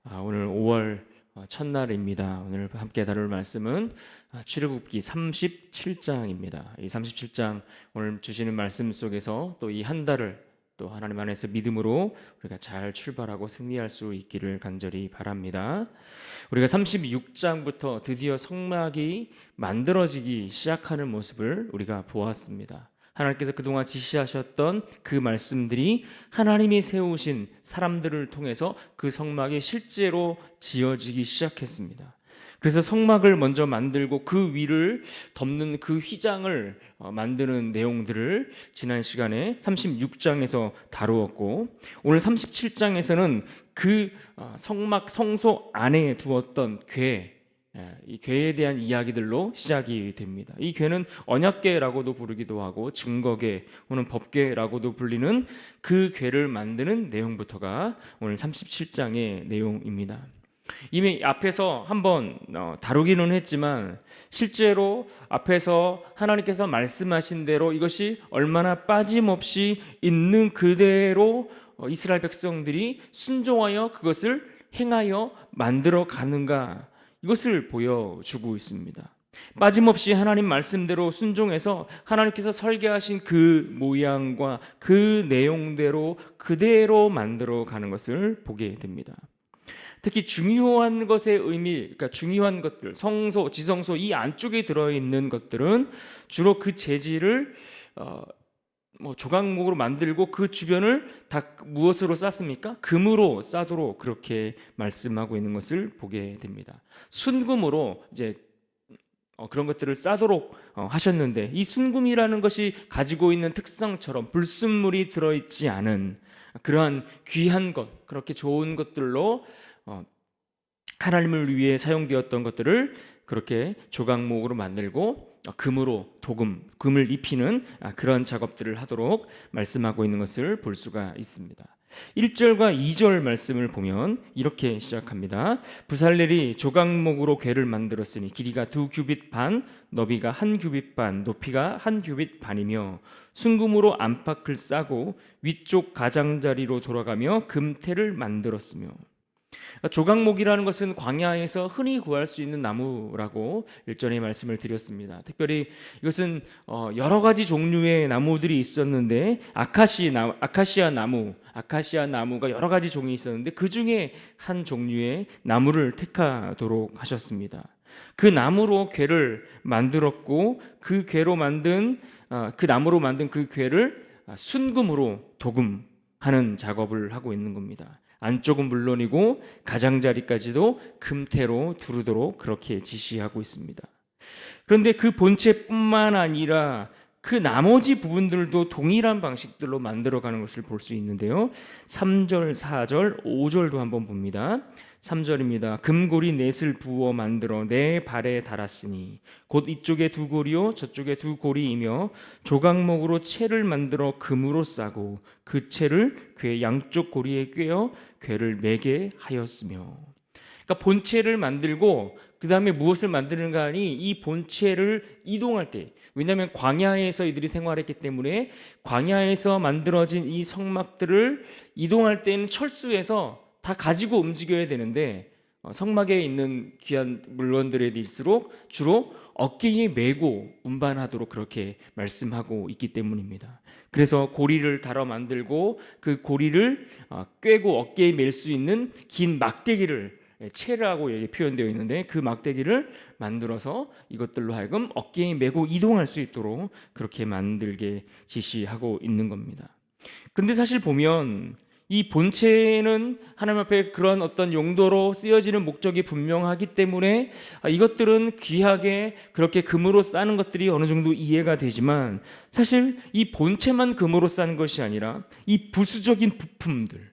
오늘 5월 첫날입니다. 오늘 함께 다룰 말씀은 출애굽기 37장입니다. 이 37장 오늘 주시는 말씀 속에서 또 이 한 달을 또 하나님 안에서 믿음으로 우리가 잘 출발하고 승리할 수 있기를 간절히 바랍니다. 우리가 36장부터 드디어 성막이 만들어지기 시작하는 모습을 우리가 보았습니다. 하나님께서 그동안 지시하셨던 그 말씀들이 하나님이 세우신 사람들을 통해서 그 성막이 실제로 지어지기 시작했습니다. 그래서 성막을 먼저 만들고 그 위를 덮는 그 휘장을 만드는 내용들을 지난 시간에 36장에서 다루었고, 오늘 37장에서는 그 성막 성소 안에 두었던 이 궤에 대한 이야기들로 시작이 됩니다. 이 궤는 언약궤라고도 부르기도 하고 증거궤 혹은 법궤라고도 불리는 그 궤를 만드는 내용부터가 오늘 37장의 내용입니다. 이미 앞에서 한번 다루기는 했지만 실제로 앞에서 하나님께서 말씀하신 대로 이것이 얼마나 빠짐없이 있는 그대로 이스라엘 백성들이 순종하여 그것을 행하여 만들어 가는가, 이것을 보여주고 있습니다. 빠짐없이 하나님 말씀대로 순종해서 하나님께서 설계하신 그 모양과 그 내용대로 그대로 만들어 가는 것을 보게 됩니다. 특히 중요한 것의 의미, 그러니까 중요한 것들, 성소, 지성소 이 안쪽에 들어있는 것들은 주로 그 재질을 조각목으로 만들고 그 주변을 다 무엇으로 쌌습니까? 금으로 싸도록 그렇게 말씀하고 있는 것을 보게 됩니다. 순금으로 이제 그런 것들을 싸도록 하셨는데, 이 순금이라는 것이 가지고 있는 특성처럼 불순물이 들어있지 않은 그러한 귀한 것, 그렇게 좋은 것들로 하나님을 위해 사용되었던 것들을 그렇게 조각목으로 만들고 금으로 금을 입히는 그런 작업들을 하도록 말씀하고 있는 것을 볼 수가 있습니다. 1절과 2절 말씀을 보면 이렇게 시작합니다. 부살렐이 조각목으로 궤를 만들었으니 길이가 2규빗 반, 너비가 1규빗 반, 높이가 1규빗 반이며 순금으로 안팎을 싸고 위쪽 가장자리로 돌아가며 금테를 만들었으며. 조각목이라는 것은 광야에서 흔히 구할 수 있는 나무라고 일전에 말씀을 드렸습니다. 특별히 이것은 여러 가지 종류의 나무들이 있었는데 아카시아 나무가 여러 가지 종이 있었는데 그 중에 한 종류의 나무를 택하도록 하셨습니다. 그 나무로 궤를 만들었고 그 나무로 만든 그 궤를 순금으로 도금하는 작업을 하고 있는 겁니다. 안쪽은 물론이고 가장자리까지도 금태로 두르도록 그렇게 지시하고 있습니다. 그런데 그 본체뿐만 아니라 그 나머지 부분들도 동일한 방식들로 만들어가는 것을 볼 수 있는데요. 3절, 4절, 5절도 한번 봅니다. 3절입니다. 금고리 넷을 부어 만들어 내 발에 달았으니 곧 이쪽에 2고리요 저쪽에 2고리이며 조각목으로 채를 만들어 금으로 싸고 그 채를 궤 양쪽 고리에 꿰어 궤를 매게 하였으며. 그러니까 본체를 만들고 그 다음에 무엇을 만드는가 하니 이 본체를 이동할 때, 왜냐하면 광야에서 이들이 생활했기 때문에 광야에서 만들어진 이 성막들을 이동할 때는 철수해서 다 가지고 움직여야 되는데 성막에 있는 귀한 물건들일수록 주로 어깨에 메고 운반하도록 그렇게 말씀하고 있기 때문입니다. 그래서 고리를 달아 만들고 그 고리를 꿰고 어깨에 멜 수 있는 긴 막대기를 채라고 표현되어 있는데 그 막대기를 만들어서 이것들로 하여금 어깨에 메고 이동할 수 있도록 그렇게 만들게 지시하고 있는 겁니다. 그런데 사실 보면 이 본체는 하나님 앞에 그런 어떤 용도로 쓰여지는 목적이 분명하기 때문에 이것들은 귀하게 그렇게 금으로 싸는 것들이 어느 정도 이해가 되지만, 사실 이 본체만 금으로 싸는 것이 아니라 이 부수적인 부품들,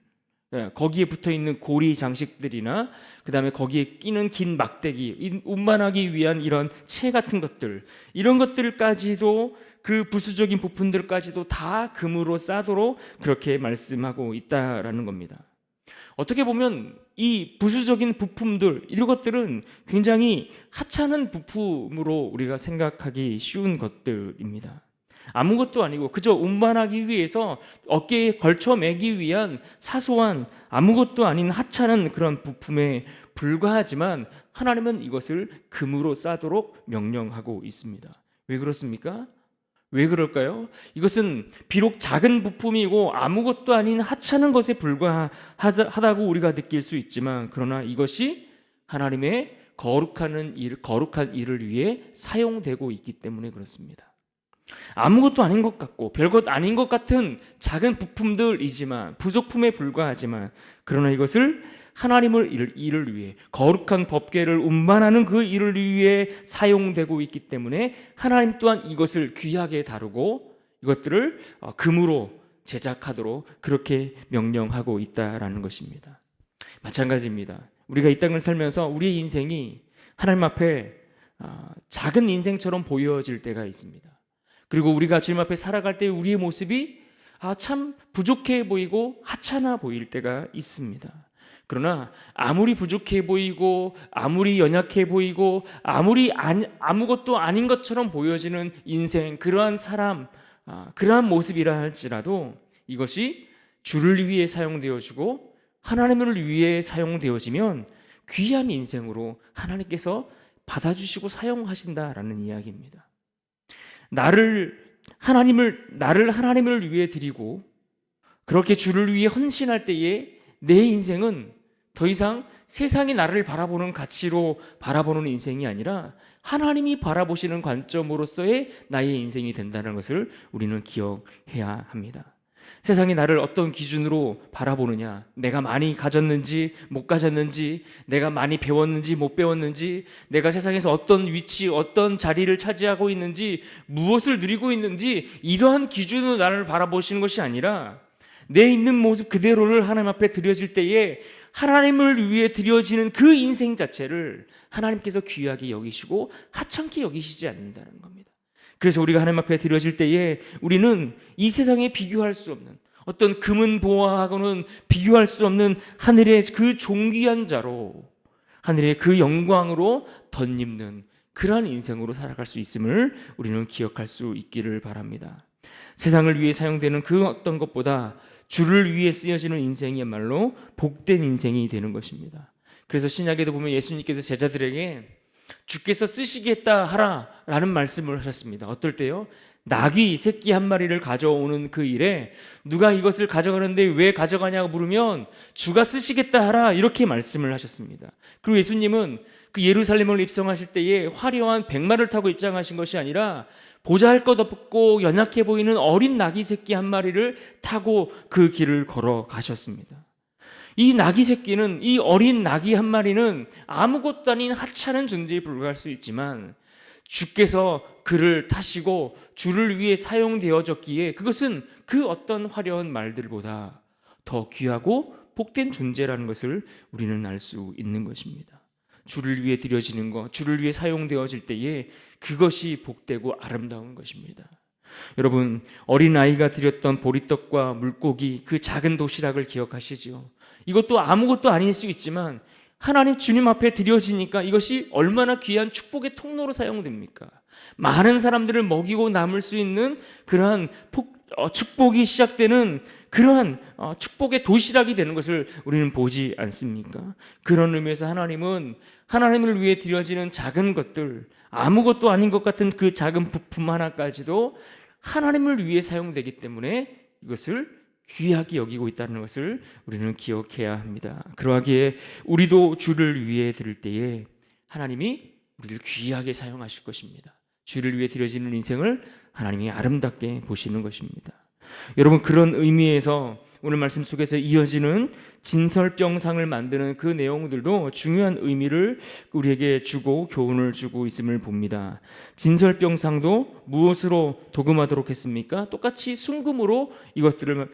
거기에 붙어 있는 고리 장식들이나 그 다음에 거기에 끼는 긴 막대기, 운반하기 위한 이런 채 같은 것들, 이런 것들까지도 그 부수적인 부품들까지도 다 금으로 싸도록 그렇게 말씀하고 있다라는 겁니다. 어떻게 보면 이 부수적인 부품들, 이런 것들은 굉장히 하찮은 부품으로 우리가 생각하기 쉬운 것들입니다. 아무것도 아니고 그저 운반하기 위해서 어깨에 걸쳐 매기 위한 사소한 아무것도 아닌 하찮은 그런 부품에 불과하지만 하나님은 이것을 금으로 싸도록 명령하고 있습니다. 왜 그렇습니까? 왜 그럴까요? 이것은 비록 작은 부품이고 아무것도 아닌 하찮은 것에 불과하다고 우리가 느낄 수 있지만, 그러나 이것이 하나님의 거룩한 일을 위해 사용되고 있기 때문에 그렇습니다. 아무것도 아닌 것 같고 별것 아닌 것 같은 작은 부품들이지만, 부속품에 불과하지만, 그러나 이것을 하나님을 일을 위해, 거룩한 법궤를 운반하는 그 일을 위해 사용되고 있기 때문에 하나님 또한 이것을 귀하게 다루고 이것들을 금으로 제작하도록 그렇게 명령하고 있다라는 것입니다. 마찬가지입니다. 우리가 이 땅을 살면서 우리의 인생이 하나님 앞에 작은 인생처럼 보여질 때가 있습니다. 그리고 우리가 주님 앞에 살아갈 때 우리의 모습이 참 부족해 보이고 하찮아 보일 때가 있습니다. 그러나 아무리 부족해 보이고 아무리 연약해 보이고 아무리 아무것도 아닌 것처럼 보여지는 인생, 그러한 사람, 그러한 모습이라 할지라도 이것이 주를 위해 사용되어지고 하나님을 위해 사용되어지면 귀한 인생으로 하나님께서 받아주시고 사용하신다라는 이야기입니다. 나를 하나님을 위해 드리고 그렇게 주를 위해 헌신할 때에 내 인생은 더 이상 세상이 나를 바라보는 가치로 바라보는 인생이 아니라 하나님이 바라보시는 관점으로서의 나의 인생이 된다는 것을 우리는 기억해야 합니다. 세상이 나를 어떤 기준으로 바라보느냐, 내가 많이 가졌는지 못 가졌는지, 내가 많이 배웠는지 못 배웠는지, 내가 세상에서 어떤 위치, 어떤 자리를 차지하고 있는지, 무엇을 누리고 있는지, 이러한 기준으로 나를 바라보시는 것이 아니라 내 있는 모습 그대로를 하나님 앞에 드려질 때에 하나님을 위해 드려지는 그 인생 자체를 하나님께서 귀하게 여기시고 하찮게 여기시지 않는다는 겁니다. 그래서 우리가 하나님 앞에 드려질 때에 우리는 이 세상에 비교할 수 없는, 어떤 금은 보화하고는 비교할 수 없는 하늘의 그 존귀한 자로, 하늘의 그 영광으로 덧입는 그러한 인생으로 살아갈 수 있음을 우리는 기억할 수 있기를 바랍니다. 세상을 위해 사용되는 그 어떤 것보다 주를 위해 쓰여지는 인생이야말로 복된 인생이 되는 것입니다. 그래서 신약에도 보면 예수님께서 제자들에게 주께서 쓰시겠다 하라 라는 말씀을 하셨습니다. 어떨 때요? 나귀 새끼 한 마리를 가져오는 그 일에 누가 이것을 가져가는데 왜 가져가냐고 물으면 주가 쓰시겠다 하라, 이렇게 말씀을 하셨습니다. 그리고 예수님은 그 예루살렘을 입성하실 때에 화려한 백마를 타고 입장하신 것이 아니라 보잘것없고 연약해 보이는 어린 나귀 새끼 한 마리를 타고 그 길을 걸어가셨습니다. 이 나귀 새끼는, 이 어린 나귀 한 마리는 아무것도 아닌 하찮은 존재에 불과할 수 있지만 주께서 그를 타시고 주를 위해 사용되어졌기에 그것은 그 어떤 화려한 말들보다 더 귀하고 복된 존재라는 것을 우리는 알 수 있는 것입니다. 주를 위해 드려지는 것, 주를 위해 사용되어질 때에 그것이 복되고 아름다운 것입니다. 여러분, 어린아이가 드렸던 보리떡과 물고기, 그 작은 도시락을 기억하시지요? 이것도 아무것도 아닐 수 있지만 하나님 주님 앞에 드려지니까 이것이 얼마나 귀한 축복의 통로로 사용됩니까? 많은 사람들을 먹이고 남을 수 있는 그러한 축복이 시작되는 그러한 축복의 도시락이 되는 것을 우리는 보지 않습니까? 그런 의미에서 하나님은 하나님을 위해 드려지는 작은 것들, 아무것도 아닌 것 같은 그 작은 부품 하나까지도 하나님을 위해 사용되기 때문에 이것을 귀하게 여기고 있다는 것을 우리는 기억해야 합니다. 그러하기에 우리도 주를 위해 드릴 때에 하나님이 우리를 귀하게 사용하실 것입니다. 주를 위해 드려지는 인생을 하나님이 아름답게 보시는 것입니다. 여러분, 그런 의미에서 오늘 말씀 속에서 이어지는 진설병상을 만드는 그 내용들도 중요한 의미를 우리에게 주고 교훈을 주고 있음을 봅니다. 진설병상도 무엇으로 도금하도록 했습니까? 똑같이 순금으로 이것들을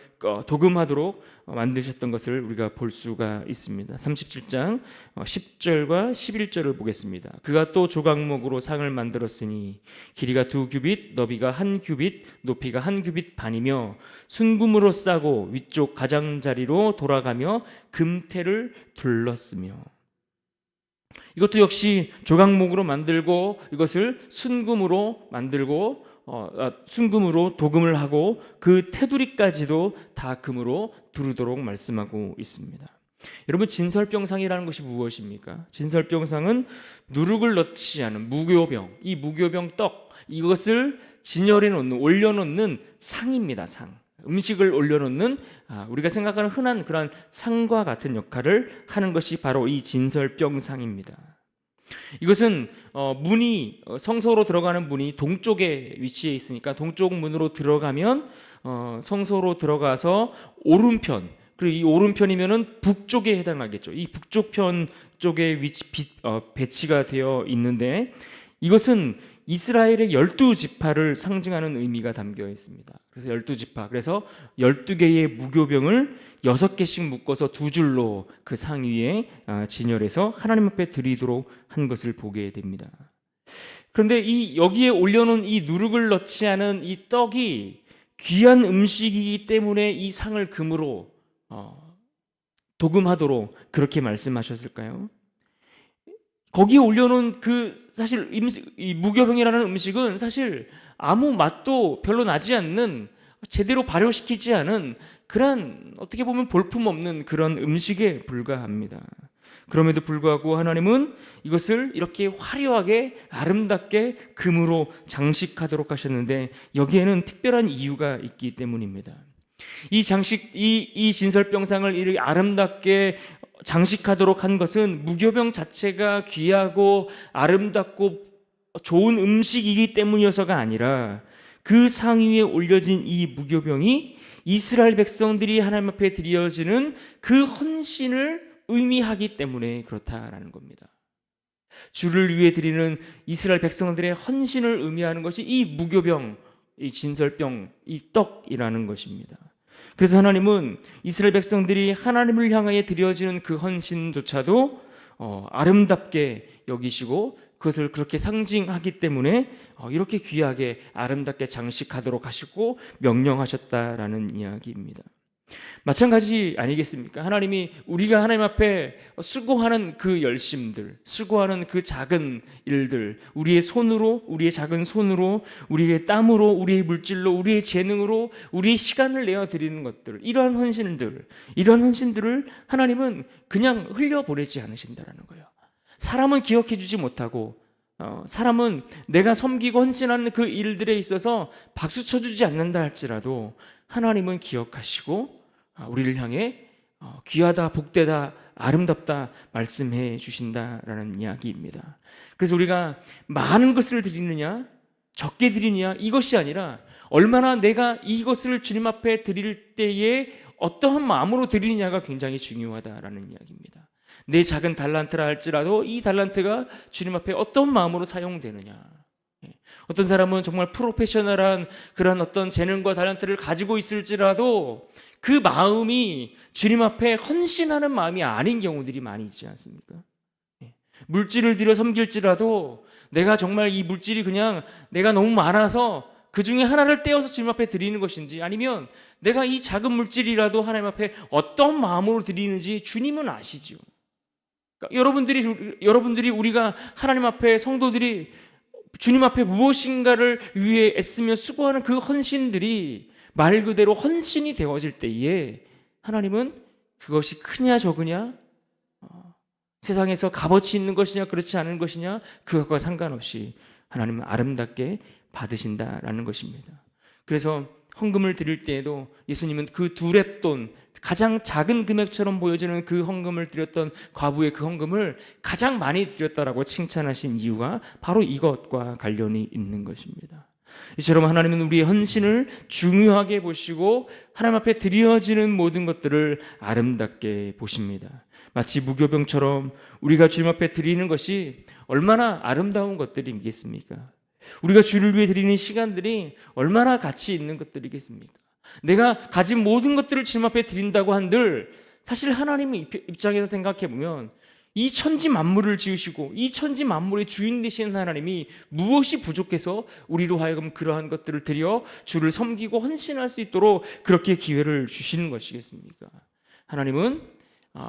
도금하도록 만드셨던 것을 우리가 볼 수가 있습니다. 37장 10절과 11절을 보겠습니다. 그가 또 조각목으로 상을 만들었으니 길이가 2규빗, 너비가 1규빗, 높이가 1규빗 반이며 순금으로 싸고 위쪽 가장자리로 돌아가며 금태를 둘렀으며. 이것도 역시 조각목으로 만들고 이것을 순금으로 만들고 순금으로 도금을 하고 그 테두리까지도 다 금으로 두르도록 말씀하고 있습니다. 여러분, 진설병상이라는 것이 무엇입니까? 진설병상은 누룩을 넣지 않은 무교병, 이 무교병 떡, 이것을 진열해 놓는, 올려놓는 상입니다. 상. 음식을 올려놓는 우리가 생각하는 흔한 그런 상과 같은 역할을 하는 것이 바로 이 진설병상입니다. 이것은 문이, 성소로 들어가는 문이 동쪽에 위치해 있으니까 동쪽 문으로 들어가면 성소로 들어가서 오른편, 그리고 이 오른편이면은 북쪽에 해당하겠죠. 이 북쪽 편 쪽에 배치가 되어 있는데, 이것은 이스라엘의 12지파를 상징하는 의미가 담겨 있습니다. 그래서 12지파, 그래서 12개의 무교병을 6개씩 묶어서 두 줄로 그 상 위에 진열해서 하나님 앞에 드리도록 한 것을 보게 됩니다. 그런데 이 여기에 올려놓은 이 누룩을 넣지 않은 이 떡이 귀한 음식이기 때문에 이 상을 금으로 도금하도록 그렇게 말씀하셨을까요? 거기에 올려놓은 사실 이 무교병이라는 음식은 사실 아무 맛도 별로 나지 않는, 제대로 발효시키지 않은 그런, 어떻게 보면 볼품없는 그런 음식에 불과합니다. 그럼에도 불구하고 하나님은 이것을 이렇게 화려하게 아름답게 금으로 장식하도록 하셨는데, 여기에는 특별한 이유가 있기 때문입니다. 이 진설병상을 이렇게 아름답게 장식하도록 한 것은 무교병 자체가 귀하고 아름답고 좋은 음식이기 때문이어서가 아니라, 그 상 위에 올려진 이 무교병이 이스라엘 백성들이 하나님 앞에 드려지는 그 헌신을 의미하기 때문에 그렇다라는 겁니다. 주를 위해 드리는 이스라엘 백성들의 헌신을 의미하는 것이 이 무교병, 이 진설병, 이 떡이라는 것입니다. 그래서 하나님은 이스라엘 백성들이 하나님을 향하여 드려지는 그 헌신조차도 아름답게 여기시고, 그것을 그렇게 상징하기 때문에 이렇게 귀하게 아름답게 장식하도록 하시고 명령하셨다라는 이야기입니다. 마찬가지 아니겠습니까? 하나님이 우리가 하나님 앞에 수고하는 그 열심들, 수고하는 그 작은 일들, 우리의 손으로, 우리의 작은 손으로, 우리의 땀으로, 우리의 물질로, 우리의 재능으로, 우리의 시간을 내어 드리는 것들, 이러한 헌신들을 하나님은 그냥 흘려보내지 않으신다라는 거예요. 사람은 기억해 주지 못하고, 사람은 내가 섬기고 헌신하는 그 일들에 있어서 박수 쳐주지 않는다 할지라도 하나님은 기억하시고 우리를 향해 귀하다, 복되다, 아름답다 말씀해 주신다라는 이야기입니다. 그래서 우리가 많은 것을 드리느냐, 적게 드리느냐, 이것이 아니라 얼마나 내가 이것을 주님 앞에 드릴 때에 어떠한 마음으로 드리느냐가 굉장히 중요하다라는 이야기입니다. 내 작은 달란트라 할지라도 이 달란트가 주님 앞에 어떤 마음으로 사용되느냐. 어떤 사람은 정말 프로페셔널한 그런 어떤 재능과 달란트를 가지고 있을지라도 그 마음이 주님 앞에 헌신하는 마음이 아닌 경우들이 많이 있지 않습니까? 물질을 들여 섬길지라도 내가 정말 이 물질이 그냥 내가 너무 많아서 그 중에 하나를 떼어서 주님 앞에 드리는 것인지, 아니면 내가 이 작은 물질이라도 하나님 앞에 어떤 마음으로 드리는지 주님은 아시죠. 여러분들이 우리가 하나님 앞에, 성도들이 주님 앞에 무엇인가를 위해 애쓰며 수고하는 그 헌신들이 말 그대로 헌신이 되어질 때에 하나님은 그것이 크냐 적으냐, 세상에서 값어치 있는 것이냐 그렇지 않은 것이냐, 그것과 상관없이 하나님은 아름답게 받으신다라는 것입니다. 그래서 헌금을 드릴 때에도 예수님은 그 두 렙돈, 가장 작은 금액처럼 보여지는 그 헌금을 드렸던 과부의 그 헌금을 가장 많이 드렸다라고 칭찬하신 이유가 바로 이것과 관련이 있는 것입니다. 이처럼 하나님은 우리의 헌신을 중요하게 보시고 하나님 앞에 드려지는 모든 것들을 아름답게 보십니다. 마치 무교병처럼 우리가 주님 앞에 드리는 것이 얼마나 아름다운 것들이겠습니까? 우리가 주를 위해 드리는 시간들이 얼마나 가치 있는 것들이겠습니까? 내가 가진 모든 것들을 주님 앞에 드린다고 한들, 사실 하나님의 입장에서 생각해 보면 이 천지 만물을 지으시고 이 천지 만물의 주인 되시는 하나님이 무엇이 부족해서 우리로 하여금 그러한 것들을 드려 주를 섬기고 헌신할 수 있도록 그렇게 기회를 주시는 것이겠습니까? 하나님은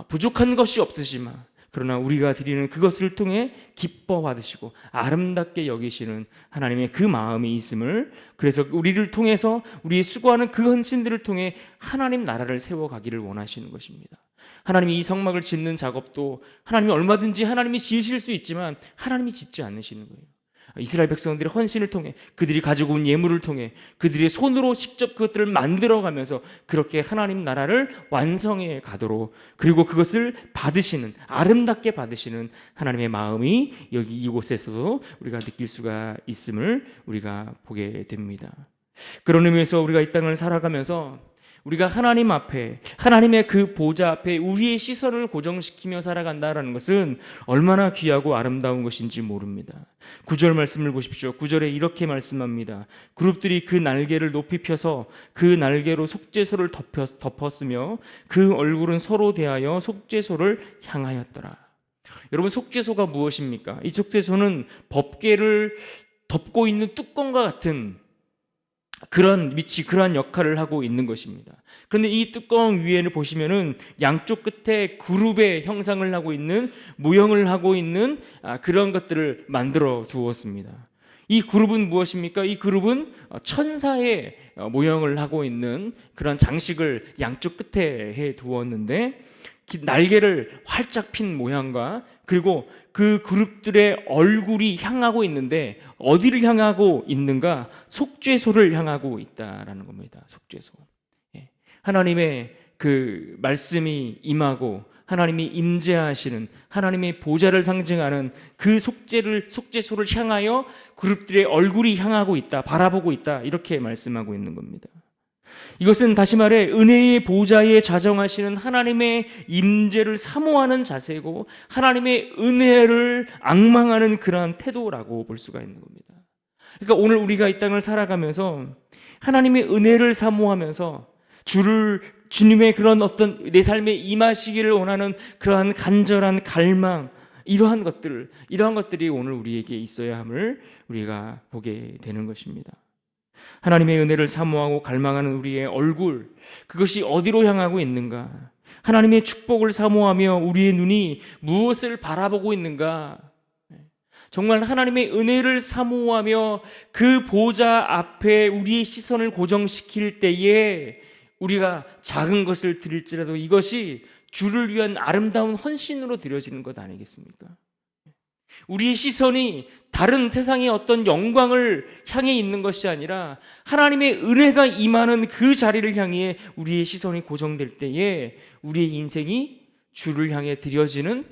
부족한 것이 없으시마, 그러나 우리가 드리는 그것을 통해 기뻐 받으시고 아름답게 여기시는 하나님의 그 마음이 있음을, 그래서 우리를 통해서 우리의 수고하는 그 헌신들을 통해 하나님 나라를 세워가기를 원하시는 것입니다. 하나님이 이 성막을 짓는 작업도 하나님이 얼마든지 하나님이 지으실 수 있지만 하나님이 짓지 않으시는 거예요. 이스라엘 백성들의 헌신을 통해, 그들이 가지고 온 예물을 통해, 그들의 손으로 직접 그것들을 만들어가면서 그렇게 하나님 나라를 완성해 가도록, 그리고 그것을 받으시는, 아름답게 받으시는 하나님의 마음이 여기 이곳에서도 우리가 느낄 수가 있음을 우리가 보게 됩니다. 그런 의미에서 우리가 이 땅을 살아가면서 우리가 하나님 앞에, 하나님의 그 보좌 앞에 우리의 시선을 고정시키며 살아간다라는 것은 얼마나 귀하고 아름다운 것인지 모릅니다. 9절 말씀을 보십시오. 9절에 이렇게 말씀합니다. 그룹들이 그 날개를 높이 펴서 그 날개로 속죄소를 덮었으며 그 얼굴은 서로 대하여 속죄소를 향하였더라. 여러분, 속죄소가 무엇입니까? 이 속죄소는 법궤를 덮고 있는 뚜껑과 같은 그런 위치, 그러한 역할을 하고 있는 것입니다. 그런데 이 뚜껑 위에는 보시면은 양쪽 끝에 그룹의 형상을 하고 있는, 모형을 하고 있는 그런 것들을 만들어 두었습니다. 이 그룹은 무엇입니까? 이 그룹은 천사의 모형을 하고 있는 그런 장식을 양쪽 끝에 해 두었는데, 날개를 활짝 핀 모양과, 그리고 그 그룹들의 얼굴이 향하고 있는데 어디를 향하고 있는가? 속죄소를 향하고 있다라는 겁니다. 속죄소. 하나님의 그 말씀이 임하고 하나님이 임재하시는 하나님의 보좌를 상징하는 그 속죄소를 향하여 그룹들의 얼굴이 향하고 있다, 바라보고 있다, 이렇게 말씀하고 있는 겁니다. 이것은 다시 말해 은혜의 보좌에 좌정하시는 하나님의 임재를 사모하는 자세고 하나님의 은혜를 앙망하는 그러한 태도라고 볼 수가 있는 겁니다. 그러니까 오늘 우리가 이 땅을 살아가면서 하나님의 은혜를 사모하면서 주님의 그런 어떤 내 삶에 임하시기를 원하는 그러한 간절한 갈망, 이러한 것들이 오늘 우리에게 있어야 함을 우리가 보게 되는 것입니다. 하나님의 은혜를 사모하고 갈망하는 우리의 얼굴, 그것이 어디로 향하고 있는가? 하나님의 축복을 사모하며 우리의 눈이 무엇을 바라보고 있는가? 정말 하나님의 은혜를 사모하며 그 보좌 앞에 우리의 시선을 고정시킬 때에 우리가 작은 것을 드릴지라도 이것이 주를 위한 아름다운 헌신으로 드려지는 것 아니겠습니까? 우리의 시선이 다른 세상의 어떤 영광을 향해 있는 것이 아니라 하나님의 은혜가 임하는 그 자리를 향해 우리의 시선이 고정될 때에 우리의 인생이 주를 향해 드려지는,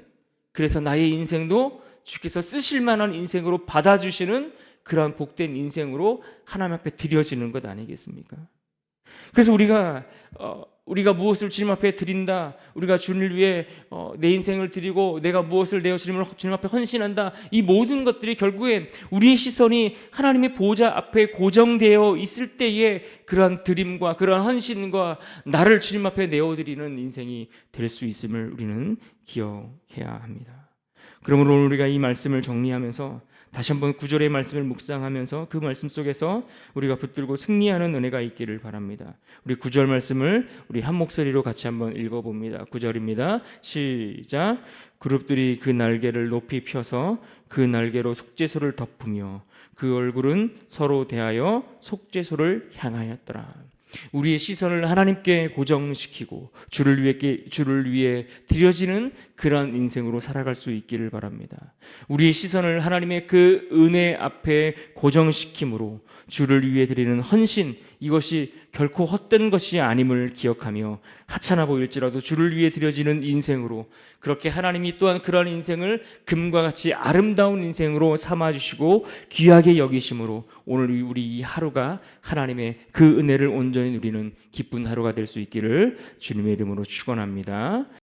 그래서 나의 인생도 주께서 쓰실 만한 인생으로 받아주시는 그러한 복된 인생으로 하나님 앞에 드려지는 것 아니겠습니까? 그래서 우리가 무엇을 주님 앞에 드린다, 우리가 주님을 위해 내 인생을 드리고 내가 무엇을 내어 주님 앞에 헌신한다, 이 모든 것들이 결국엔 우리의 시선이 하나님의 보좌 앞에 고정되어 있을 때에 그러한 드림과 그러한 헌신과 나를 주님 앞에 내어드리는 인생이 될 수 있음을 우리는 기억해야 합니다. 그러므로 오늘 우리가 이 말씀을 정리하면서 다시 한번 9절의 말씀을 묵상하면서 그 말씀 속에서 우리가 붙들고 승리하는 은혜가 있기를 바랍니다. 우리 9절 말씀을 우리 한 목소리로 같이 한번 읽어봅니다. 9절입니다. 시작. 그룹들이 그 날개를 높이 펴서 그 날개로 속죄소를 덮으며 그 얼굴은 서로 대하여 속죄소를 향하였더라. 우리의 시선을 하나님께 고정시키고 주를 위해 드려지는 그런 인생으로 살아갈 수 있기를 바랍니다. 우리의 시선을 하나님의 그 은혜 앞에 고정시킴으로 주를 위해 드리는 헌신, 이것이 결코 헛된 것이 아님을 기억하며 하찮아 보일지라도 주를 위해 드려지는 인생으로, 그렇게 하나님이 또한 그런 인생을 금과 같이 아름다운 인생으로 삼아주시고 귀하게 여기심으로 오늘 우리 이 하루가 하나님의 그 은혜를 온전히 누리는 기쁜 하루가 될 수 있기를 주님의 이름으로 축원합니다.